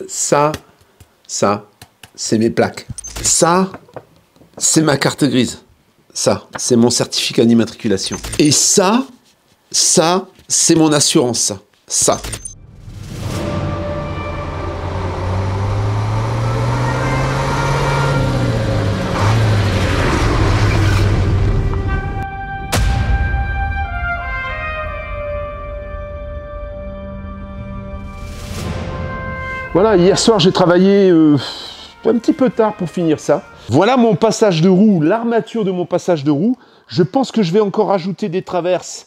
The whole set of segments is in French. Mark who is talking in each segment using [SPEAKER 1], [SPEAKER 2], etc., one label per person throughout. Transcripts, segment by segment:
[SPEAKER 1] Ça, c'est mes plaques. Ça, c'est ma carte grise. Ça, c'est mon certificat d'immatriculation. Et ça, c'est mon assurance, ça. Voilà, hier soir j'ai travaillé un petit peu tard pour finir ça. Voilà mon passage de roue, l'armature de mon passage de roue. Je pense que je vais encore ajouter des traverses.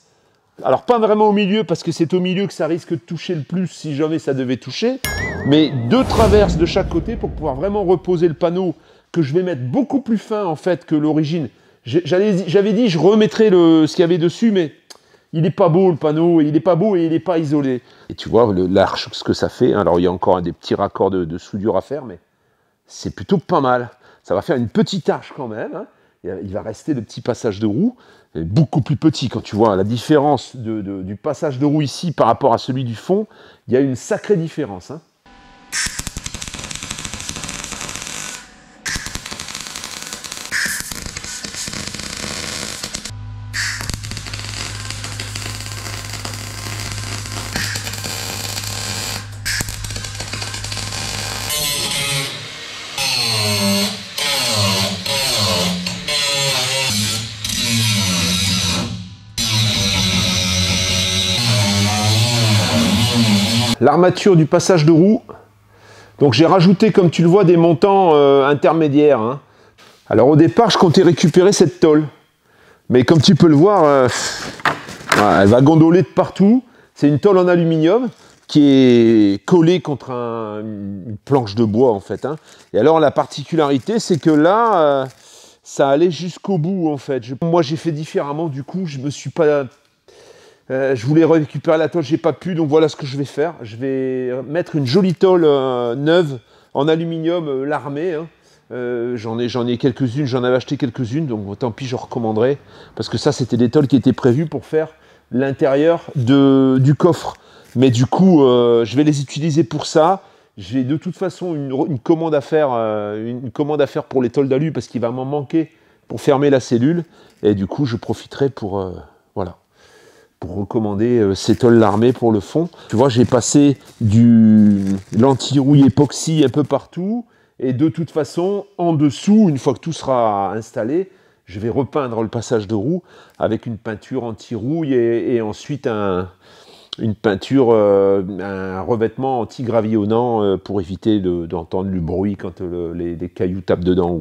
[SPEAKER 1] Alors pas vraiment au milieu parce que c'est au milieu que ça risque de toucher le plus si jamais ça devait toucher. Mais 2 traverses de chaque côté pour pouvoir vraiment reposer le panneau que je vais mettre beaucoup plus fin en fait que l'origine. J'avais dit je remettrais ce qu'il y avait dessus mais... il n'est pas beau le panneau, il n'est pas beau et il n'est pas isolé. Et tu vois l'arche, ce que ça fait. Alors il y a encore des petits raccords de soudure à faire, mais c'est plutôt pas mal. Ça va faire une petite arche quand même. Hein. Il va rester le petit passage de roue, beaucoup plus petit. Quand tu vois la différence du passage de roue ici par rapport à celui du fond, il y a une sacrée différence. Hein. L'armature du passage de roue, donc j'ai rajouté comme tu le vois des montants intermédiaires. Hein. Alors au départ je comptais récupérer cette tôle, mais comme tu peux le voir, elle va gondoler de partout. C'est une tôle en aluminium qui est collée contre une planche de bois en fait. Hein. Et alors la particularité c'est que là, ça allait jusqu'au bout en fait. Moi j'ai fait différemment, du coup je me suis pas... je voulais récupérer la tôle, j'ai pas pu, donc voilà ce que je vais faire. Je vais mettre une jolie tôle neuve en aluminium larmée. Hein. J'en ai quelques-unes, j'en avais acheté quelques-unes, donc tant pis, je recommanderais. Parce que ça, c'était des tôles qui étaient prévues pour faire l'intérieur du coffre. Mais du coup, je vais les utiliser pour ça. J'ai de toute façon une commande à faire, pour les tôles d'alu parce qu'il va m'en manquer pour fermer la cellule. Et du coup, je profiterai pour recommander ces tôles larmées pour le fond. Tu vois, j'ai passé l'anti-rouille époxy un peu partout. Et de toute façon, en dessous, une fois que tout sera installé, je vais repeindre le passage de roue avec une peinture anti-rouille et ensuite une peinture, un revêtement anti-gravillonnant pour éviter d'entendre le bruit quand les cailloux tapent dedans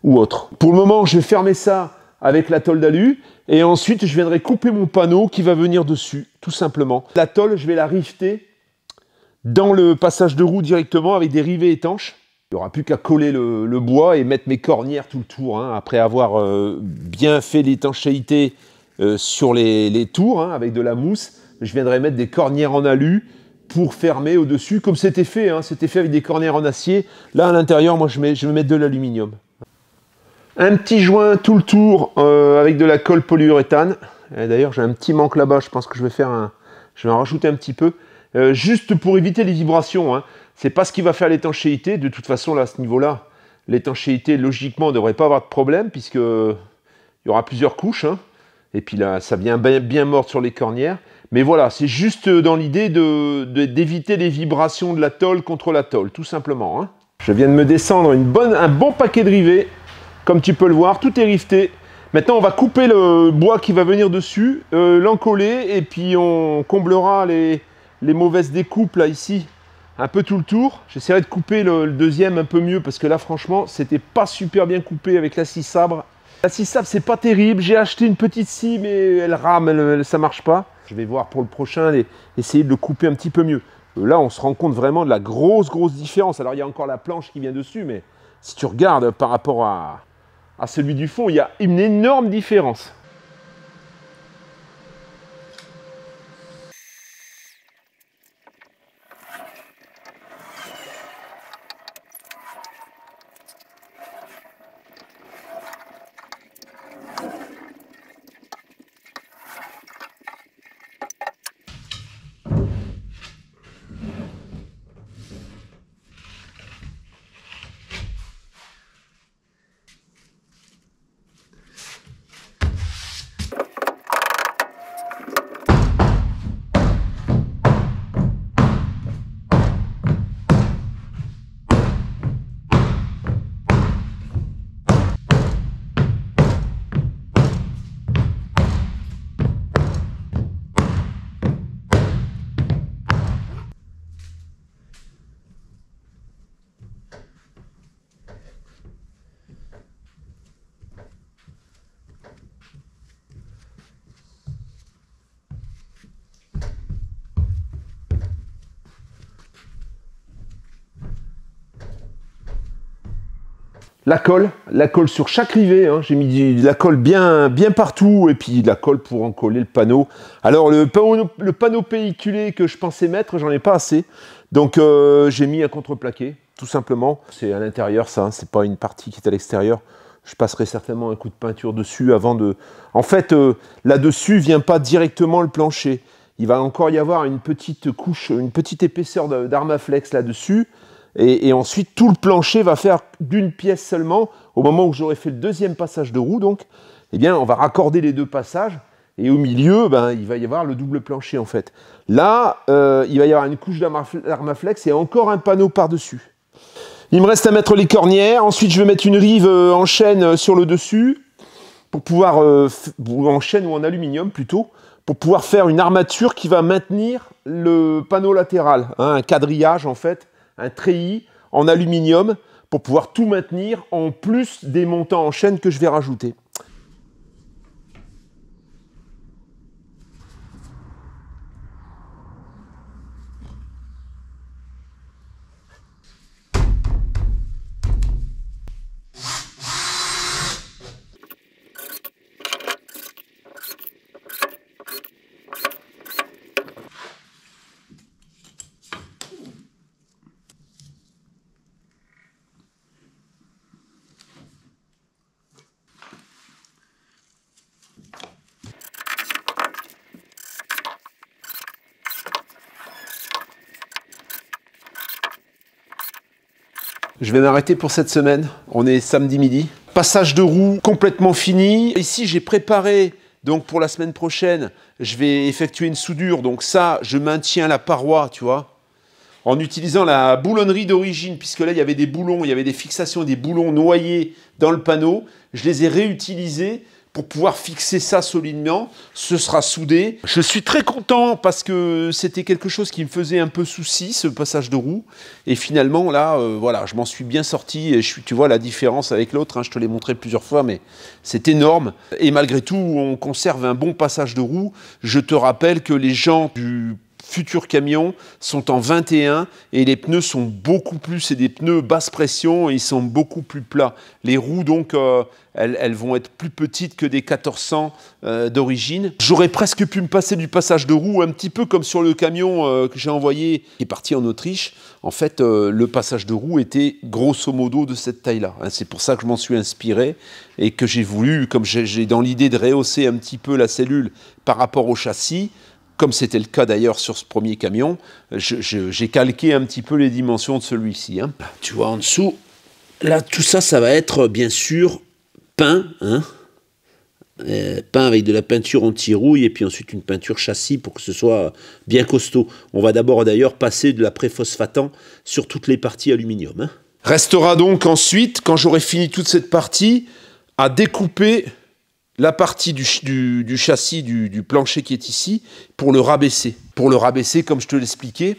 [SPEAKER 1] ou autre. Pour le moment, je vais fermer ça avec la tôle d'alu et ensuite je viendrai couper mon panneau qui va venir dessus, tout simplement. La tôle, je vais la rifter dans le passage de roue directement avec des rivets étanches. Il n'y aura plus qu'à coller le bois et mettre mes cornières tout le tour, hein, après avoir bien fait l'étanchéité sur les tours hein, avec de la mousse. Je viendrai mettre des cornières en alu pour fermer au-dessus, comme c'était fait. Hein, c'était fait avec des cornières en acier. Là, à l'intérieur, moi, je vais mettre de l'aluminium. Un petit joint tout le tour avec de la colle polyuréthane. D'ailleurs, j'ai un petit manque là-bas. Je pense que je vais en rajouter un petit peu. Juste pour éviter les vibrations. Hein. C'est pas ce qui va faire l'étanchéité. De toute façon, là, à ce niveau-là, l'étanchéité, logiquement, ne devrait pas avoir de problème puisque il y aura plusieurs couches. Hein. Et puis là, ça vient bien mordre sur les cornières. Mais voilà, c'est juste dans l'idée d'éviter les vibrations de la tôle contre la tôle, tout simplement. Hein. Je viens de me descendre un bon paquet de rivets. Comme tu peux le voir, tout est rifté. Maintenant, on va couper le bois qui va venir dessus, l'encoller, et puis on comblera les mauvaises découpes, là, ici, un peu tout le tour. J'essaierai de couper le deuxième un peu mieux, parce que là, franchement, c'était pas super bien coupé avec la scie sabre. La scie sabre, c'est pas terrible. J'ai acheté une petite scie, mais elle rame, ça marche pas. Je vais voir pour le prochain, essayer de le couper un petit peu mieux. Là, on se rend compte vraiment de la grosse différence. Alors, il y a encore la planche qui vient dessus, mais si tu regardes par rapport à celui du fond, il y a une énorme différence. La colle sur chaque rivet, hein. J'ai mis de la colle bien partout, et puis de la colle pour en coller le panneau. Alors le panneau pelliculé que je pensais mettre, j'en ai pas assez, donc j'ai mis un contreplaqué, tout simplement. C'est à l'intérieur ça, hein. C'est pas une partie qui est à l'extérieur. Je passerai certainement un coup de peinture dessus avant de... En fait, là-dessus vient pas directement le plancher. Il va encore y avoir une petite couche, une petite épaisseur d'Armaflex là-dessus. Et ensuite, tout le plancher va faire d'une pièce seulement. Au moment où j'aurai fait le deuxième passage de roue, donc, eh bien, on va raccorder les deux passages. Et au milieu, ben, il va y avoir le double plancher, en fait. Là, il va y avoir une couche d'Armaflex et encore un panneau par-dessus. Il me reste à mettre les cornières. Ensuite, je vais mettre une rive en chêne sur le dessus, pour pouvoir, en chêne ou en aluminium plutôt, pour pouvoir faire une armature qui va maintenir le panneau latéral. Hein, un quadrillage, en fait. Un treillis en aluminium pour pouvoir tout maintenir en plus des montants en chaîne que je vais rajouter. Je vais m'arrêter pour cette semaine. On est samedi midi. Passage de roue complètement fini. Ici, j'ai préparé, donc pour la semaine prochaine, je vais effectuer une soudure. Donc ça, je maintiens la paroi, tu vois, en utilisant la boulonnerie d'origine, puisque là, il y avait des boulons, il y avait des fixations, des boulons noyés dans le panneau. Je les ai réutilisés pour pouvoir fixer ça solidement. Ce sera soudé. Je suis très content parce que c'était quelque chose qui me faisait un peu souci, ce passage de roue. Et finalement, là, voilà, je m'en suis bien sorti. Et tu vois la différence avec l'autre, hein, je te l'ai montré plusieurs fois, mais c'est énorme. Et malgré tout, on conserve un bon passage de roue. Je te rappelle que les gens du futur camion sont en 21 et les pneus sont beaucoup plus, c'est des pneus basse pression et ils sont beaucoup plus plats. Les roues donc elles vont être plus petites que des 1400 d'origine. J'aurais presque pu me passer du passage de roue un petit peu comme sur le camion que j'ai envoyé qui est parti en Autriche. En fait le passage de roue était grosso modo de cette taille là, hein. C'est pour ça que je m'en suis inspiré et que j'ai voulu, comme j'ai dans l'idée de rehausser un petit peu la cellule par rapport au châssis, comme c'était le cas d'ailleurs sur ce premier camion, j'ai calqué un petit peu les dimensions de celui-ci, hein. Tu vois en dessous, là tout ça, ça va être bien sûr peint, hein, peint avec de la peinture anti-rouille et puis ensuite une peinture châssis pour que ce soit bien costaud. On va d'abord d'ailleurs passer de la préphosphatant sur toutes les parties aluminium, hein. Restera donc ensuite, quand j'aurai fini toute cette partie, à découper la partie du châssis, du plancher qui est ici, pour le rabaisser. Pour le rabaisser, comme je te l'expliquais,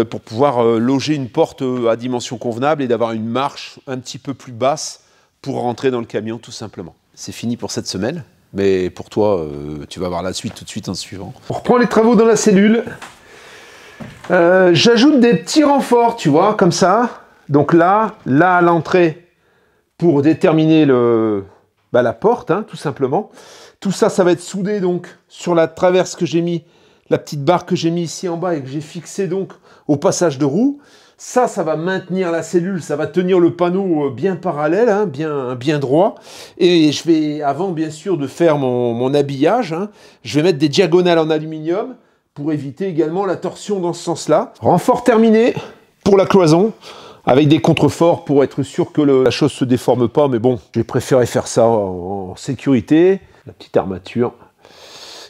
[SPEAKER 1] pour pouvoir loger une porte à dimension convenable et d'avoir une marche un petit peu plus basse pour rentrer dans le camion, tout simplement. C'est fini pour cette semaine, mais pour toi, tu vas voir la suite tout de suite en suivant. On reprend les travaux dans la cellule. J'ajoute des petits renforts, tu vois, comme ça. Donc là à l'entrée, pour déterminer la porte, hein, tout simplement. Tout ça, ça va être soudé donc sur la traverse que j'ai mis, la petite barre que j'ai mis ici en bas et que j'ai fixée donc au passage de roue. Ça va maintenir la cellule, ça va tenir le panneau bien parallèle, hein, bien droit. Et je vais, avant bien sûr de faire mon habillage, hein, je vais mettre des diagonales en aluminium pour éviter également la torsion dans ce sens-là. Renfort terminé pour la cloison, avec des contreforts pour être sûr que la chose ne se déforme pas, mais bon, j'ai préféré faire ça en sécurité. La petite armature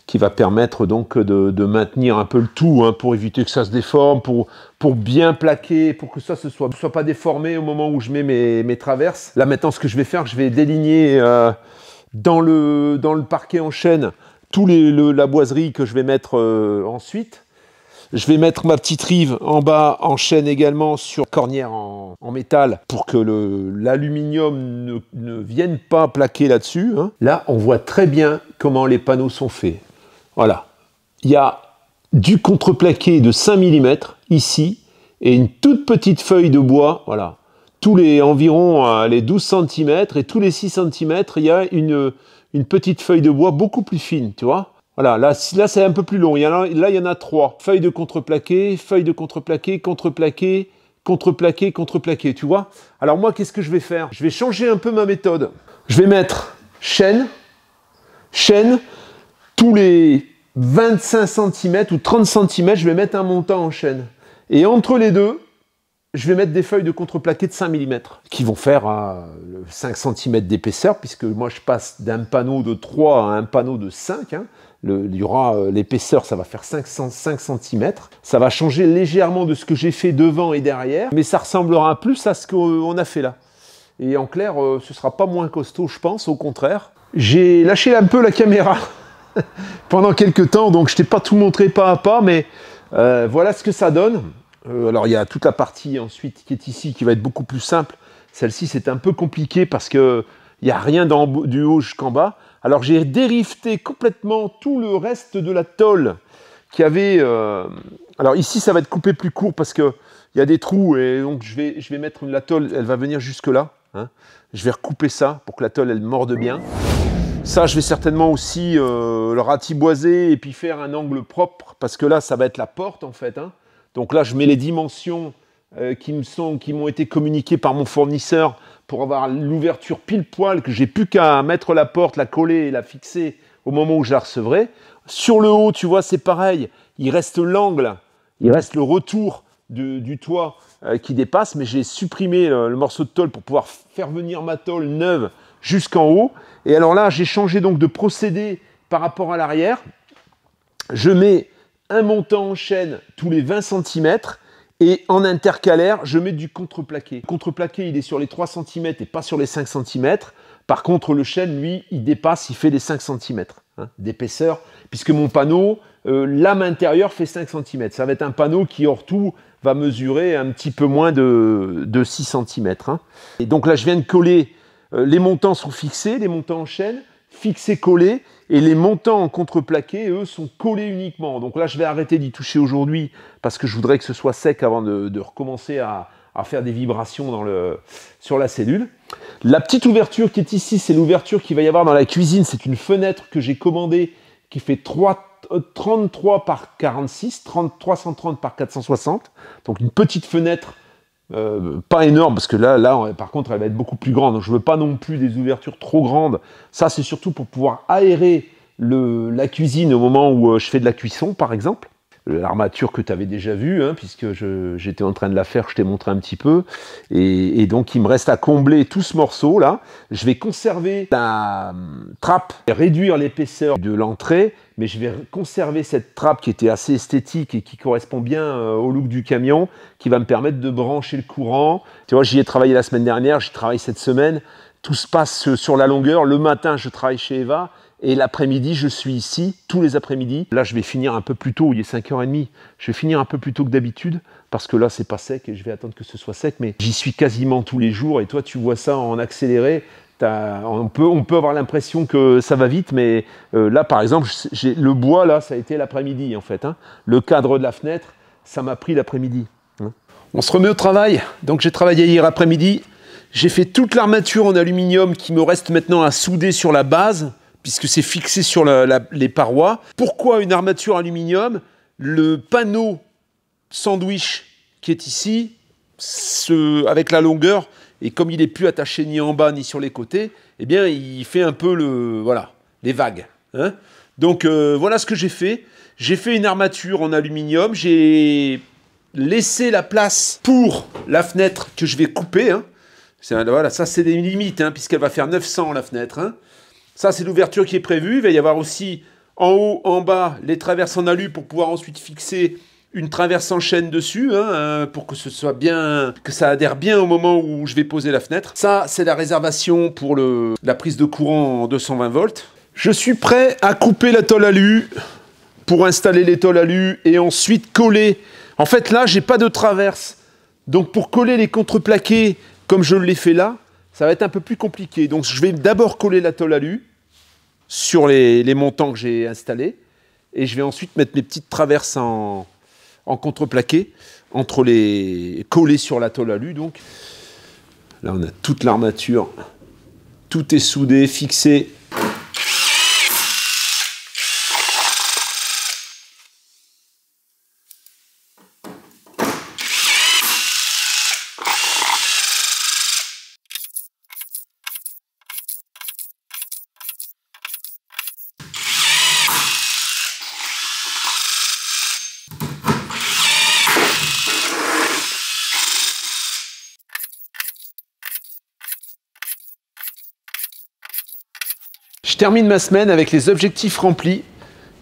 [SPEAKER 1] qui va permettre donc de maintenir un peu le tout, hein, pour éviter que ça se déforme, pour bien plaquer, pour que ça ne soit pas déformé au moment où je mets mes traverses. Là maintenant, ce que je vais faire, je vais déligner dans le parquet en chêne la boiserie que je vais mettre ensuite. Je vais mettre ma petite rive en bas en chêne également sur cornière en métal pour que l'aluminium ne vienne pas plaquer là-dessus, hein. Là, on voit très bien comment les panneaux sont faits. Voilà. Il y a du contreplaqué de 5 mm ici et une toute petite feuille de bois, voilà, tous les environ les 12 cm et tous les 6 cm, il y a une petite feuille de bois beaucoup plus fine, tu vois. Voilà, là c'est un peu plus long. Là, il y en a 3. Feuille de contreplaqué, feuille de contreplaqué, contreplaqué, contreplaqué, contreplaqué, tu vois. Alors moi, qu'est-ce que je vais faire? Je vais changer un peu ma méthode. Je vais mettre chaîne, tous les 25 cm ou 30 cm, je vais mettre un montant en chaîne. Et entre les deux, je vais mettre des feuilles de contreplaqué de 5 mm qui vont faire 5 cm d'épaisseur, puisque moi je passe d'un panneau de 3 à un panneau de 5. Hein. Il y aura l'épaisseur, ça va faire 5 cm. Ça va changer légèrement de ce que j'ai fait devant et derrière, mais ça ressemblera plus à ce qu'on a fait là. Et en clair, ce sera pas moins costaud, je pense, au contraire. J'ai lâché un peu la caméra pendant quelques temps, donc je t'ai pas tout montré pas à pas, mais voilà ce que ça donne. Alors il y a toute la partie ensuite qui est ici, qui va être beaucoup plus simple. Celle-ci, c'est un peu compliqué parce qu'il n'y a rien du haut jusqu'en bas. Alors j'ai dérifté complètement tout le reste de la tôle qui avait... Alors ici, ça va être coupé plus court parce qu'il y a des trous et donc je vais mettre la tôle, elle va venir jusque là. Hein. Je vais recouper ça pour que la tôle, elle morde bien. Ça, je vais certainement aussi le ratiboiser et puis faire un angle propre parce que là, ça va être la porte en fait. Hein. Donc là, je mets les dimensions qui m'ont été communiquées par mon fournisseur pour avoir l'ouverture pile poil, que j'ai plus qu'à mettre la porte, la coller et la fixer au moment où je la recevrai. Sur le haut, tu vois, c'est pareil. Il reste l'angle, il reste le retour du toit qui dépasse, mais j'ai supprimé le morceau de tôle pour pouvoir faire venir ma tôle neuve jusqu'en haut. Et alors là, j'ai changé donc de procédé par rapport à l'arrière. Je mets un montant en chaîne tous les 20 cm et en intercalaire, je mets du contreplaqué. Le contreplaqué, il est sur les 3 cm et pas sur les 5 cm. Par contre, le chêne, lui, il dépasse, il fait les 5 cm hein, d'épaisseur, puisque mon panneau, lame intérieure fait 5 cm. Ça va être un panneau qui, hors tout, va mesurer un petit peu moins de 6 cm. Hein. Et donc là, je viens de coller, les montants sont fixés, les montants en chaîne, fixés, collés, et les montants en contreplaqué, eux, sont collés uniquement. Donc là, je vais arrêter d'y toucher aujourd'hui, parce que je voudrais que ce soit sec avant de recommencer à faire des vibrations sur la cellule. La petite ouverture qui est ici, c'est l'ouverture qu'il va y avoir dans la cuisine. C'est une fenêtre que j'ai commandée qui fait 33 par 46, 330 par 460. Donc une petite fenêtre, pas énorme, parce que là, par contre, elle va être beaucoup plus grande. Donc je ne veux pas non plus des ouvertures trop grandes. Ça, c'est surtout pour pouvoir aérer la cuisine au moment où je fais de la cuisson, par exemple. L'armature que tu avais déjà vue, hein, puisque j'étais en train de la faire, je t'ai montré un petit peu. Et donc, il me reste à combler tout ce morceau-là. Je vais conserver la trappe, réduire l'épaisseur de l'entrée, mais je vais conserver cette trappe qui était assez esthétique et qui correspond bien au look du camion, qui va me permettre de brancher le courant. Tu vois, j'y ai travaillé la semaine dernière, j'y travaille cette semaine. Tout se passe sur la longueur. Le matin, je travaille chez Eva. Et l'après-midi, je suis ici, tous les après-midi. Là, je vais finir un peu plus tôt, il est 5h30. Je vais finir un peu plus tôt que d'habitude, parce que là, c'est pas sec et je vais attendre que ce soit sec. Mais j'y suis quasiment tous les jours. Et toi, tu vois ça en accéléré. On peut avoir l'impression que ça va vite, mais là, par exemple, le bois, là, ça a été l'après-midi, en fait. Hein. Le cadre de la fenêtre, ça m'a pris l'après-midi. Hein. On se remet au travail. Donc, j'ai travaillé hier après-midi. J'ai fait toute l'armature en aluminium qui me reste maintenant à souder sur la base, puisque c'est fixé sur les parois. Pourquoi une armature aluminium? Le panneau sandwich qui est ici, avec la longueur, et comme il n'est plus attaché ni en bas ni sur les côtés, eh bien, il fait un peu les vagues. Hein. Donc, voilà ce que j'ai fait. J'ai fait une armature en aluminium. J'ai laissé la place pour la fenêtre que je vais couper. Hein. Voilà, ça, c'est des limites, hein, puisqu'elle va faire 900 la fenêtre. Hein. Ça, c'est l'ouverture qui est prévue. Il va y avoir aussi en haut, en bas, les traverses en alu pour pouvoir ensuite fixer une traverse en chaîne dessus, hein, pour que ce soit bien, que ça adhère bien au moment où je vais poser la fenêtre. Ça, c'est la réservation pour la prise de courant en 220 volts. Je suis prêt à couper la tôle alu pour installer les tôles alu et ensuite coller. En fait, là, j'ai pas de traverse. Donc, pour coller les contreplaqués, comme je l'ai fait là, ça va être un peu plus compliqué. Donc, je vais d'abord coller la tôle alu sur les montants que j'ai installés. Et je vais ensuite mettre mes petites traverses en contreplaqué, collées sur la tôle alu. Donc, Là, on a toute l'armature. Tout est soudé, fixé. Je termine ma semaine avec les objectifs remplis,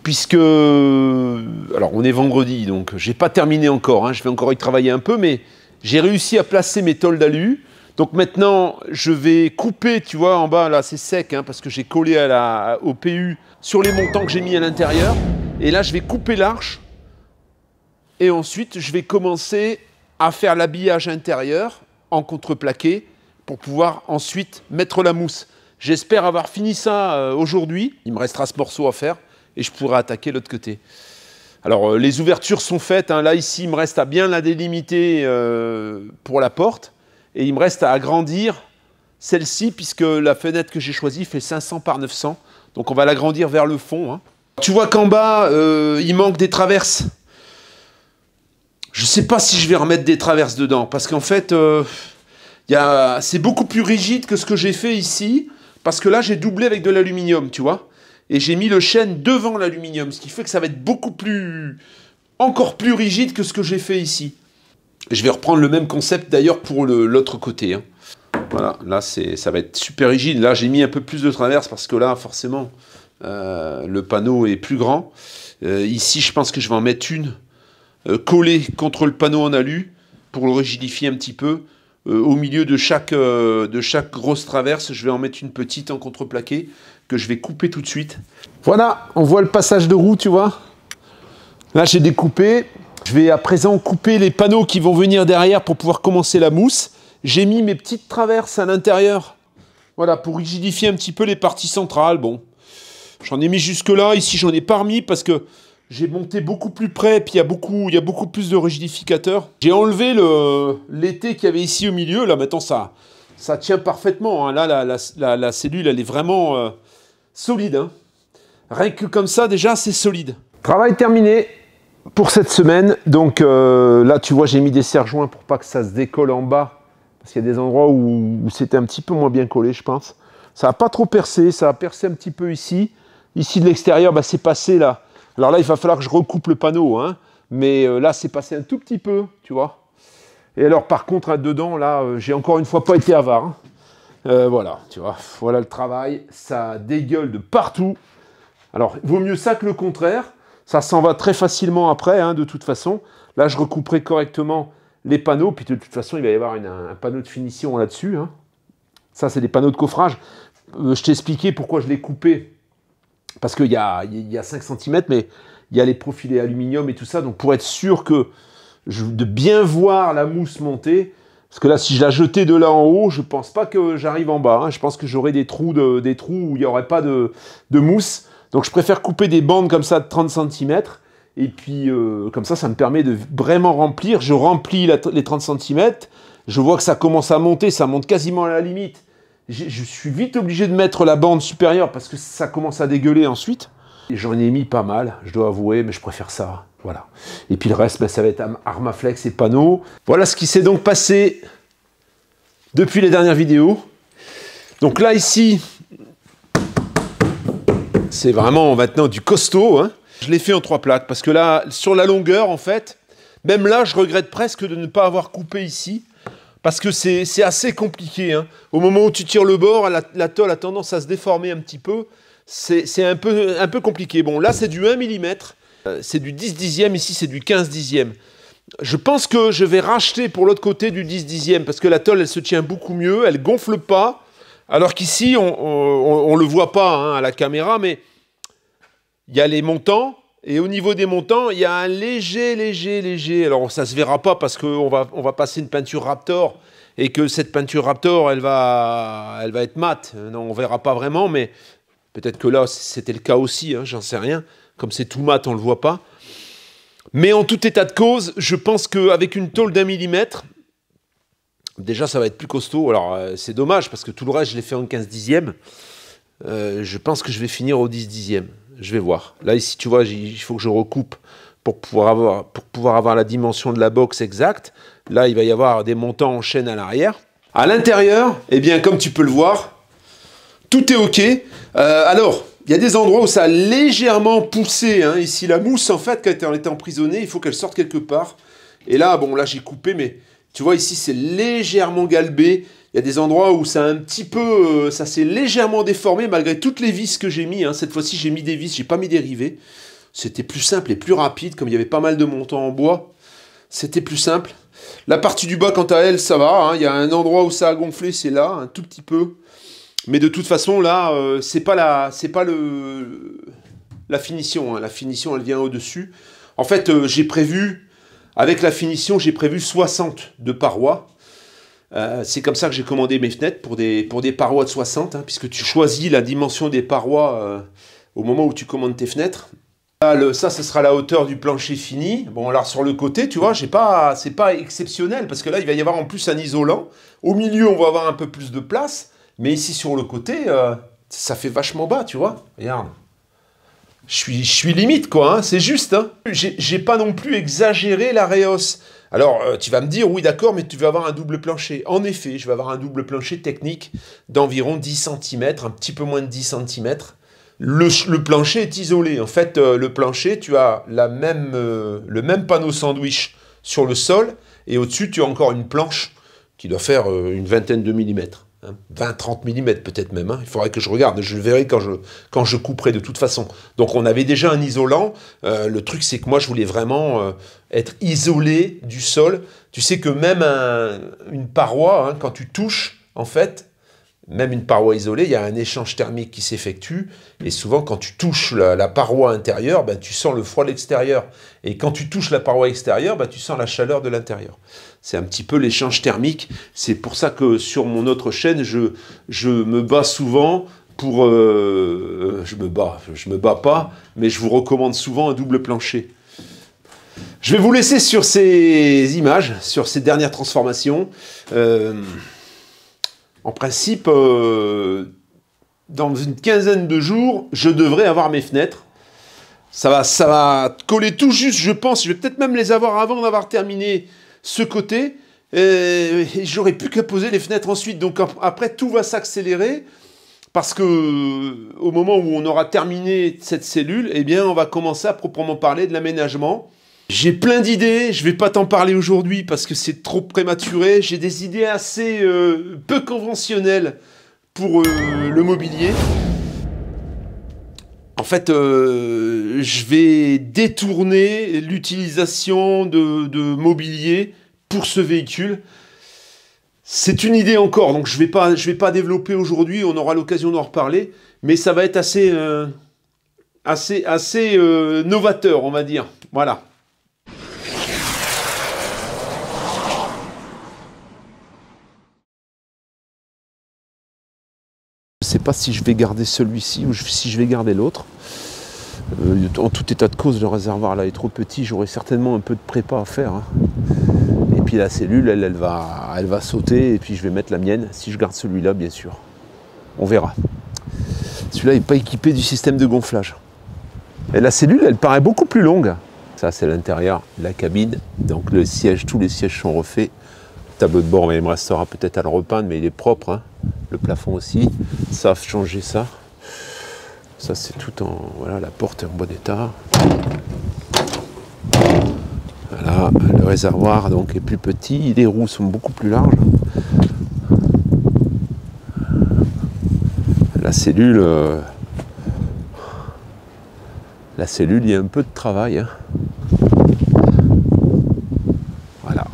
[SPEAKER 1] puisque, alors on est vendredi, donc j'ai pas terminé encore, hein, je vais encore y travailler un peu, mais j'ai réussi à placer mes tôles d'alu. Donc maintenant, je vais couper, tu vois, en bas, là c'est sec, hein, parce que j'ai collé au PU sur les montants que j'ai mis à l'intérieur. Et là, je vais couper l'arche, et ensuite, je vais commencer à faire l'habillage intérieur en contreplaqué, pour pouvoir ensuite mettre la mousse. J'espère avoir fini ça aujourd'hui. Il me restera ce morceau à faire et je pourrai attaquer l'autre côté. Alors, les ouvertures sont faites. Hein. Là, ici, il me reste à bien la délimiter pour la porte. Et il me reste à agrandir celle-ci, puisque la fenêtre que j'ai choisie fait 500 par 900. Donc, on va l'agrandir vers le fond. Hein. Tu vois qu'en bas, il manque des traverses. Je ne sais pas si je vais remettre des traverses dedans. Parce qu'en fait, c'est beaucoup plus rigide que ce que j'ai fait ici. Parce que là, j'ai doublé avec de l'aluminium, tu vois. Et j'ai mis le chêne devant l'aluminium, ce qui fait que ça va être encore plus rigide que ce que j'ai fait ici. Je vais reprendre le même concept d'ailleurs pour l'autre côté. Hein. Voilà, là, ça va être super rigide. Là, j'ai mis un peu plus de traverse parce que là, forcément, le panneau est plus grand. Ici, je pense que je vais en mettre une collée contre le panneau en alu pour le rigidifier un petit peu. Au milieu de chaque grosse traverse, je vais en mettre une petite en contreplaqué que je vais couper tout de suite. Voilà, on voit le passage de roue, tu vois. Là, j'ai découpé. Je vais à présent couper les panneaux qui vont venir derrière pour pouvoir commencer la mousse. J'ai mis mes petites traverses à l'intérieur. Voilà, pour rigidifier un petit peu les parties centrales. Bon, j'en ai mis jusque-là. Ici, j'en ai pas remis parce que j'ai monté beaucoup plus près, puis il y a beaucoup plus de rigidificateurs. J'ai enlevé l'été qu'il y avait ici au milieu. Là, maintenant, ça tient parfaitement. Hein. Là, la cellule, elle est vraiment solide. Hein. Rien que comme ça, déjà, c'est solide. Travail terminé pour cette semaine. Donc là, tu vois, j'ai mis des serre-joints pour pas que ça se décolle en bas. Parce qu'il y a des endroits où c'était un petit peu moins bien collé, je pense. Ça n'a pas trop percé. Ça a percé un petit peu ici. Ici, de l'extérieur, bah, c'est passé là. Alors là, il va falloir que je recoupe le panneau, hein, mais là, c'est passé un tout petit peu, tu vois. Et alors, par contre, dedans, là, j'ai encore une fois pas été avare. Hein. Voilà, tu vois, voilà le travail. Ça dégueule de partout. Alors, il vaut mieux ça que le contraire. Ça s'en va très facilement après, hein, de toute façon. Là, je recouperai correctement les panneaux, puis de toute façon, il va y avoir un panneau de finition là-dessus. Hein. Ça, c'est des panneaux de coffrage. Je t'ai expliqué pourquoi je l'ai coupé. Parce qu'il y a 5 cm, mais il y a les profilés aluminium et tout ça. Donc pour être sûr de bien voir la mousse monter, parce que là, si je la jetais de là en haut, je ne pense pas que j'arrive en bas. Hein. Je pense que j'aurai des trous où il n'y aurait pas de mousse. Donc je préfère couper des bandes comme ça de 30 cm. Et puis comme ça me permet de vraiment remplir. Je remplis les 30 cm. Je vois que ça commence à monter, ça monte quasiment à la limite. Je suis vite obligé de mettre la bande supérieure parce que ça commence à dégueuler ensuite. J'en ai mis pas mal, je dois avouer, mais je préfère ça. Voilà. Et puis le reste, ben, ça va être Armaflex et panneaux. Voilà ce qui s'est donc passé depuis les dernières vidéos. Donc là, ici, c'est vraiment maintenant du costaud. Hein. Je l'ai fait en 3 plaques parce que là, sur la longueur, en fait, même là, je regrette presque de ne pas avoir coupé ici. Parce que c'est assez compliqué. Hein. Au moment où tu tires le bord, la tôle a tendance à se déformer un petit peu. C'est un peu compliqué. Bon, là, c'est du 1 mm. C'est du 10 dixième. Ici, c'est du 15 dixième. Je pense que je vais racheter pour l'autre côté du 10 dixième. Parce que la tôle, elle se tient beaucoup mieux. Elle ne gonfle pas. Alors qu'ici, on ne le voit pas hein, à la caméra. Mais il y a les montants. Et au niveau des montants, il y a un léger. Alors, ça ne se verra pas parce qu'on va passer une peinture Raptor et que cette peinture Raptor, elle va être mate. Non, on ne verra pas vraiment, mais peut-être que là, c'était le cas aussi, hein, j'en sais rien. Comme c'est tout mat, on ne le voit pas. Mais en tout état de cause, je pense qu'avec une tôle d'1 mm, Déjà, ça va être plus costaud. Alors, c'est dommage parce que tout le reste, je l'ai fait en 15 dixièmes. Je pense que je vais finir au 10 dixièmes. Je vais voir. Là, ici, tu vois, il faut que je recoupe pour pouvoir avoir la dimension de la box exacte. Là, il va y avoir des montants en chaîne à l'arrière. À l'intérieur, eh bien, comme tu peux le voir, tout est OK. Alors, il y a des endroits où ça a légèrement poussé. Hein. Ici, la mousse, en fait, quand elle était emprisonnée, il faut qu'elle sorte quelque part. Et là, bon, là, j'ai coupé, mais tu vois, ici, c'est légèrement galbé. Il y a des endroits où ça a un petit peu... ça s'est légèrement déformé, malgré toutes les vis que j'ai mis. Hein. Cette fois-ci, j'ai mis des vis, j'ai pas mis des rivets. C'était plus simple et plus rapide, comme il y avait pas mal de montants en bois. C'était plus simple. La partie du bas, quant à elle, ça va. Hein. Il y a un endroit où ça a gonflé, c'est là, un tout petit peu. Mais de toute façon, là, c'est pas la finition. Hein. La finition, elle vient au-dessus. En fait, j'ai prévu... Avec la finition, j'ai prévu 60 de parois. C'est comme ça que j'ai commandé mes fenêtres, pour des parois de 60, hein, puisque tu choisis la dimension des parois au moment où tu commandes tes fenêtres. Là, ça, ce sera la hauteur du plancher fini. Bon, alors sur le côté, tu vois, c'est pas exceptionnel, parce que là, il va y avoir en plus un isolant. Au milieu, on va avoir un peu plus de place, mais ici, sur le côté, ça fait vachement bas, tu vois. Regarde. Je suis limite, quoi, hein, c'est juste. Hein. J'ai pas non plus exagéré la réhausse. Alors, tu vas me dire, oui, d'accord, mais tu vas avoir un double plancher. En effet, je vais avoir un double plancher technique d'environ 10 cm, un petit peu moins de 10 cm. Le plancher est isolé. En fait, le plancher, tu as le même panneau sandwich sur le sol, et au-dessus, tu as encore une planche qui doit faire une vingtaine de millimètres. 20-30 mm peut-être même, hein. Il faudrait que je regarde, je le verrai quand je couperai de toute façon. Donc on avait déjà un isolant, le truc c'est que moi je voulais vraiment être isolé du sol. Tu sais que même une paroi, hein, quand tu touches, en fait, même une paroi isolée, il y a un échange thermique qui s'effectue, et souvent quand tu touches la paroi intérieure, ben, tu sens le froid de l'extérieur, et quand tu touches la paroi extérieure, ben, tu sens la chaleur de l'intérieur. C'est un petit peu l'échange thermique. C'est pour ça que sur mon autre chaîne, je me bats souvent pour... je me bats pas, mais je vous recommande souvent un double plancher. Je vais vous laisser sur ces images, sur ces dernières transformations. En principe, dans une quinzaine de jours, je devrais avoir mes fenêtres. Ça va coller tout juste, je pense. Je vais peut-être même les avoir avant d'avoir terminé ce côté. Et j'aurai plus qu'à poser les fenêtres ensuite. Donc après, tout va s'accélérer. Parce que au moment où on aura terminé cette cellule, eh bien, on va commencer à proprement parler de l'aménagement. J'ai plein d'idées, je ne vais pas t'en parler aujourd'hui parce que c'est trop prématuré. J'ai des idées assez peu conventionnelles pour le mobilier. En fait, je vais détourner l'utilisation de mobilier pour ce véhicule. C'est une idée encore, donc je vais pas développer aujourd'hui, on aura l'occasion d'en reparler, mais ça va être assez novateur, on va dire. Voilà. Je ne sais pas si je vais garder celui-ci ou si je vais garder l'autre. En tout état de cause, le réservoir là est trop petit, j'aurai certainement un peu de prépa à faire. Hein. Et puis la cellule, elle va sauter, et puis je vais mettre la mienne, si je garde celui-là, bien sûr. On verra. Celui-là n'est pas équipé du système de gonflage. Et la cellule, elle paraît beaucoup plus longue. Ça, c'est l'intérieur de la cabine. Donc le siège, tous les sièges sont refaits. Le tableau de bord, mais il me restera peut-être à le repeindre, mais il est propre. Hein. Le plafond aussi. Ça, changer ça. Ça, c'est tout en... Voilà, la porte est en bon état. Voilà, le réservoir donc est plus petit. Les roues sont beaucoup plus larges. La cellule, il y a un peu de travail. Hein. Voilà.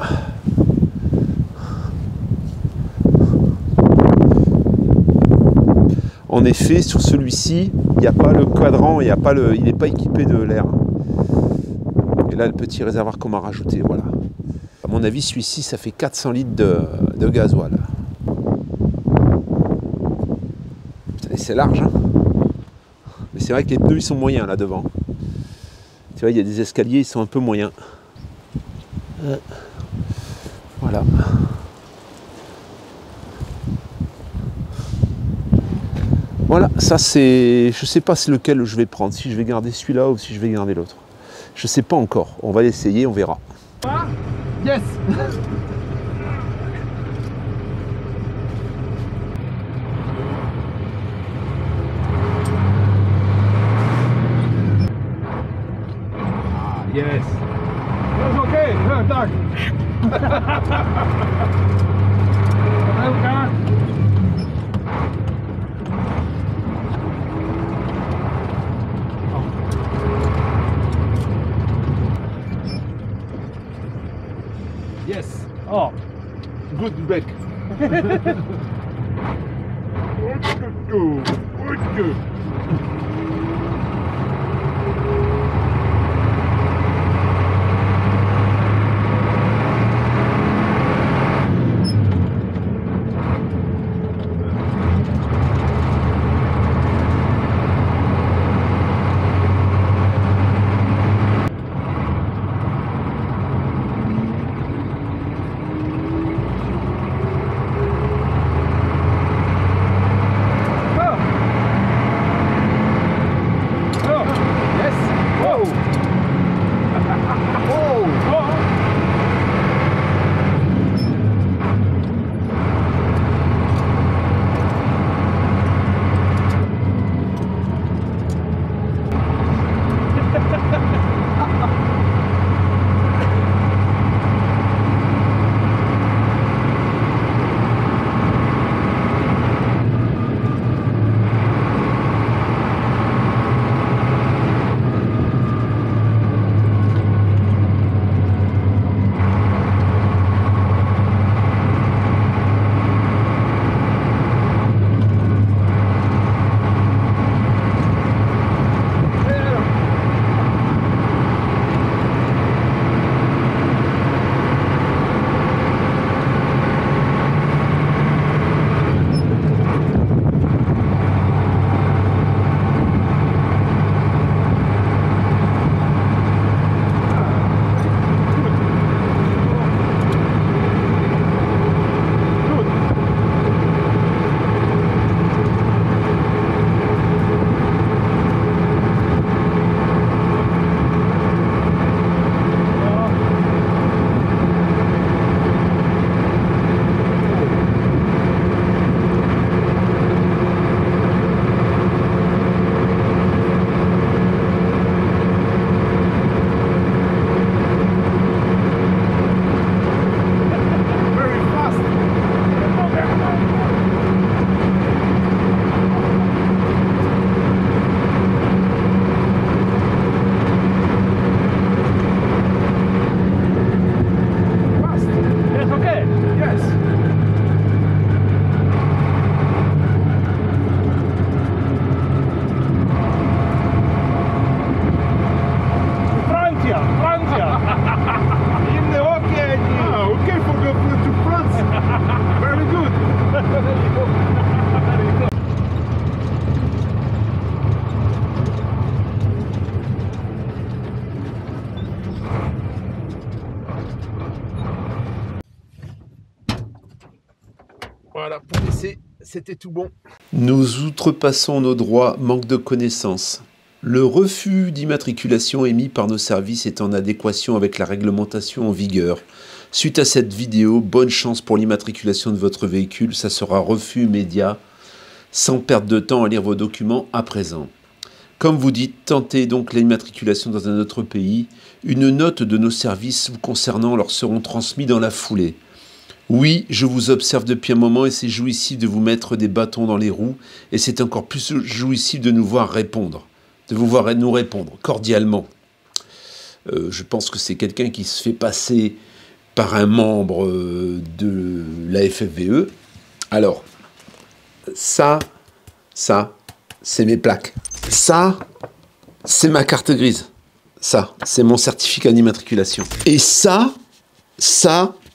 [SPEAKER 1] En effet, sur celui-ci, il n'y a pas le cadran, il n'est pas équipé de l'air. Et là, le petit réservoir qu'on m'a rajouté, voilà. À mon avis, celui-ci, ça fait 400 litres de gasoil. Et c'est large, hein. Mais c'est vrai que les pneus, ils sont moyens, là, devant. Tu vois, il y a des escaliers, ils sont un peu moyens. Voilà. Voilà, ça c'est... Je sais pas lequel je vais prendre, si je vais garder celui-là ou si je vais garder l'autre. Je sais pas encore, on va l'essayer, on verra.
[SPEAKER 2] Yes. Yes. That's okay. No, tak. Pełka. Yes.
[SPEAKER 1] Oh, good break. Good.
[SPEAKER 2] Voilà, pour l'essai, c'était tout bon.
[SPEAKER 1] Nous outrepassons nos droits, manque de connaissances. Le refus d'immatriculation émis par nos services est en adéquation avec la réglementation en vigueur. Suite à cette vidéo, bonne chance pour l'immatriculation de votre véhicule, ça sera refus immédiat, sans perdre de temps à lire vos documents à présent. Comme vous dites, tentez donc l'immatriculation dans un autre pays. Une note de nos services vous concernant leur seront transmises dans la foulée. Oui, je vous observe depuis un moment et c'est jouissif de vous mettre des bâtons dans les roues et c'est encore plus jouissif de nous voir répondre, de vous voir nous répondre cordialement. Je pense que c'est quelqu'un qui se fait passer par un membre de la FFVE. Alors, ça, c'est mes plaques. Ça, c'est ma carte grise. Ça, c'est mon certificat d'immatriculation. Et ça,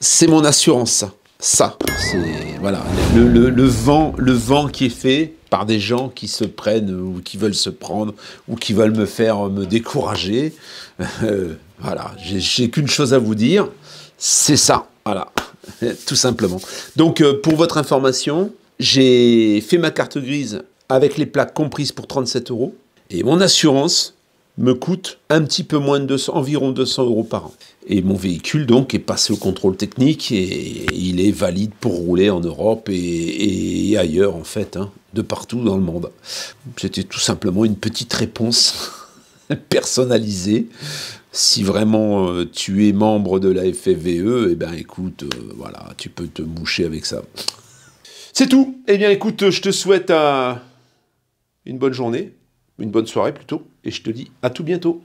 [SPEAKER 1] c'est mon assurance. Ça, c'est voilà le vent qui est fait par des gens qui se prennent ou qui veulent se prendre ou qui veulent me faire me décourager. Voilà, j'ai qu'une chose à vous dire, c'est ça. Voilà, tout simplement. Donc, pour votre information, j'ai fait ma carte grise avec les plaques comprises pour 37 €. Et mon assurance me coûte un petit peu moins de 200, environ 200 € par an. Et mon véhicule, donc, est passé au contrôle technique et il est valide pour rouler en Europe et ailleurs, en fait, hein, de partout dans le monde. C'était tout simplement une petite réponse personnalisée. Si vraiment tu es membre de la FFVE, eh ben écoute, voilà, tu peux te moucher avec ça. C'est tout. Eh bien écoute, je te souhaite une bonne journée, une bonne soirée plutôt, et je te dis à tout bientôt.